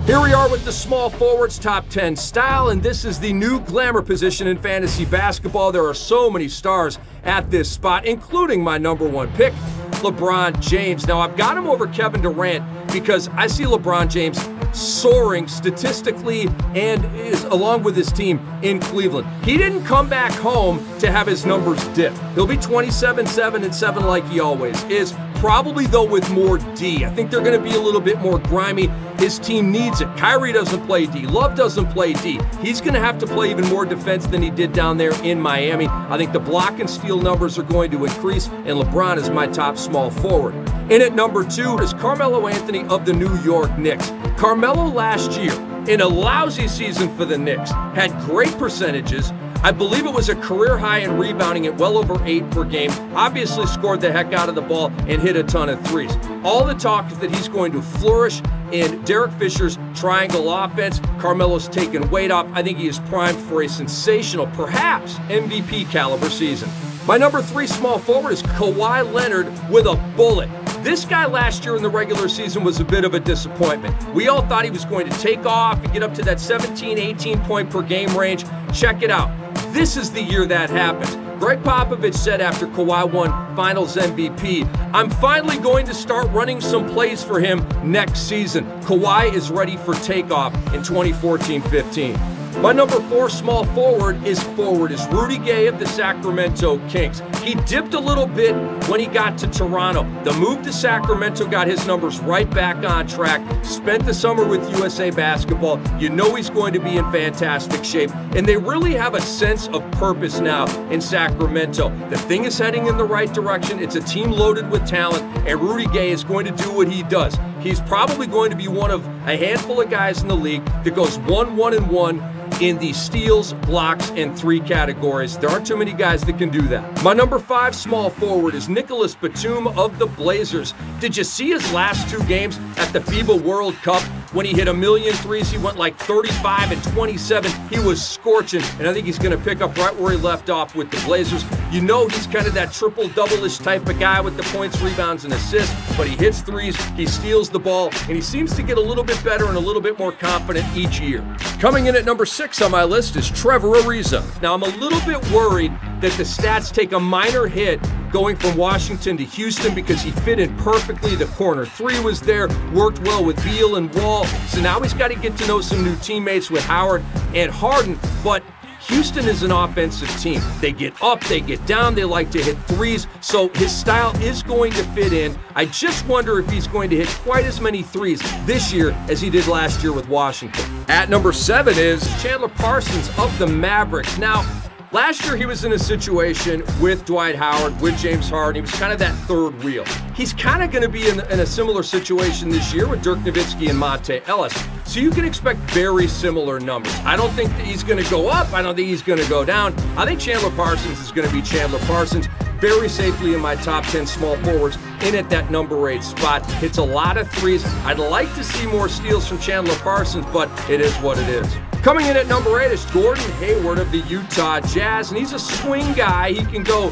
Here we are with the small forwards top 10 style, and this is the new glamour position in fantasy basketball. There are so many stars at this spot, including my number one pick, LeBron James. Now, I've got him over Kevin Durant because I see LeBron James soaring statistically and is along with his team in Cleveland. He didn't come back home to have his numbers dip. He'll be 27, 7, and 7 like he always is. Probably, though, with more D. I think they're going to be a little bit more grimy. His team needs it. Kyrie doesn't play D. Love doesn't play D. He's going to have to play even more defense than he did down there in Miami. I think the block and steal numbers are going to increase, and LeBron is my top small forward. In at number 2 is Carmelo Anthony of the New York Knicks. Carmelo last year, in a lousy season for the Knicks, had great percentages. I believe it was a career high in rebounding at well over 8 per game. Obviously scored the heck out of the ball and hit a ton of threes. All the talk is that he's going to flourish in Derek Fisher's triangle offense. Carmelo's taken weight off. I think he is primed for a sensational, perhaps MVP caliber season. My number 3 small forward is Kawhi Leonard with a bullet. This guy last year in the regular season was a bit of a disappointment. We all thought he was going to take off and get up to that 17, 18 point per game range. Check it out. This is the year that happens. Greg Popovich said after Kawhi won Finals MVP, I'm finally going to start running some plays for him next season. Kawhi is ready for takeoff in 2014-15. My number 4 small forward is Rudy Gay of the Sacramento Kings. He dipped a little bit when he got to Toronto. The move to Sacramento got his numbers right back on track. Spent the summer with USA Basketball. You know he's going to be in fantastic shape. And they really have a sense of purpose now in Sacramento. The thing is heading in the right direction. It's a team loaded with talent, and Rudy Gay is going to do what he does. He's probably going to be one of a handful of guys in the league that goes 1-1-1 in the steals, blocks, and 3 categories. There aren't too many guys that can do that. My number 5 small forward is Nicholas Batum of the Blazers. Did you see his last 2 games at the FIBA World Cup? When he hit a million threes, he went like 35 and 27. He was scorching, and I think he's going to pick up right where he left off with the Blazers. You know he's kind of that triple-double-ish type of guy with the points, rebounds, and assists, but he hits threes, he steals the ball, and he seems to get a little bit better and a little bit more confident each year. Coming in at number 6 on my list is Trevor Ariza. Now, I'm a little bit worried that the stats take a minor hit going from Washington to Houston because he fit in perfectly. The corner 3 was there, worked well with Beal and Wall. So now he's got to get to know some new teammates with Howard and Harden. But Houston is an offensive team. They get up, they get down, they like to hit threes. So his style is going to fit in. I just wonder if he's going to hit quite as many threes this year as he did last year with Washington. At number 7 is Chandler Parsons of the Mavericks. Now, last year, he was in a situation with Dwight Howard, with James Harden. He was kind of that third wheel. He's kind of going to be in a similar situation this year with Dirk Nowitzki and Monte Ellis. So you can expect very similar numbers. I don't think that he's going to go up. I don't think he's going to go down. I think Chandler Parsons is going to be Chandler Parsons very safely in my top 10 small forwards, in at that number 8 spot. Hits a lot of threes. I'd like to see more steals from Chandler Parsons, but it is what it is. Coming in at number 8 is Gordon Hayward of the Utah Jazz, and he's a swing guy. He can go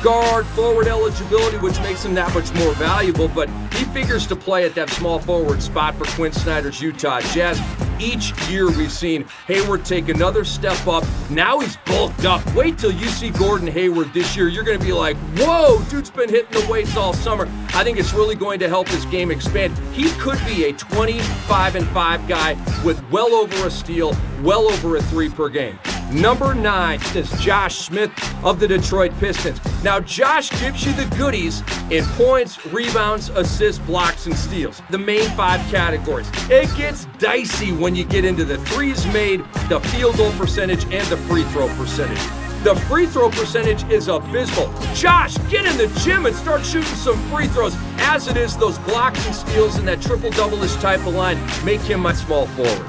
guard, forward eligibility, which makes him that much more valuable, but he figures to play at that small forward spot for Quinn Snyder's Utah Jazz. Each year we've seen Hayward take another step up. Now he's bulked up. Wait till you see Gordon Hayward this year. You're going to be like, whoa, dude's been hitting the weights all summer. I think it's really going to help his game expand. He could be a 25-5 guy with well over a steal, well over a 3 per game. Number 9 is Josh Smith of the Detroit Pistons. Now, Josh gives you the goodies in points, rebounds, assists, blocks, and steals. The main 5 categories. It gets dicey when you get into the threes made, the field goal percentage, and the free throw percentage. The free throw percentage is abysmal. Josh, get in the gym and start shooting some free throws. As it is, those blocks and steals and that triple-double-ish type of line make him my small forward.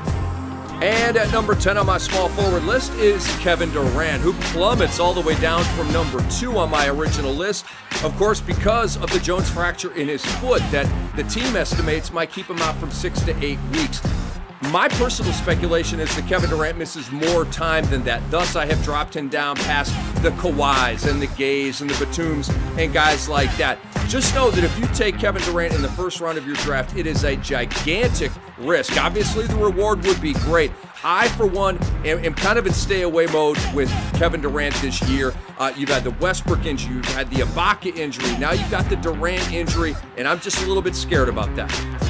And at number 10 on my small forward list is Kevin Durant, who plummets all the way down from number 2 on my original list. Of course, because of the Jones fracture in his foot that the team estimates might keep him out from 6 to 8 weeks. My personal speculation is that Kevin Durant misses more time than that. Thus, I have dropped him down past the Kawhis and the Gays and the Batums and guys like that. Just know that if you take Kevin Durant in the first round of your draft, it is a gigantic risk. Obviously, the reward would be great. I, for one, am kind of in stay-away mode with Kevin Durant this year. You've had the Westbrook injury, you've had the Ibaka injury, now you've got the Durant injury, and I'm just a little bit scared about that.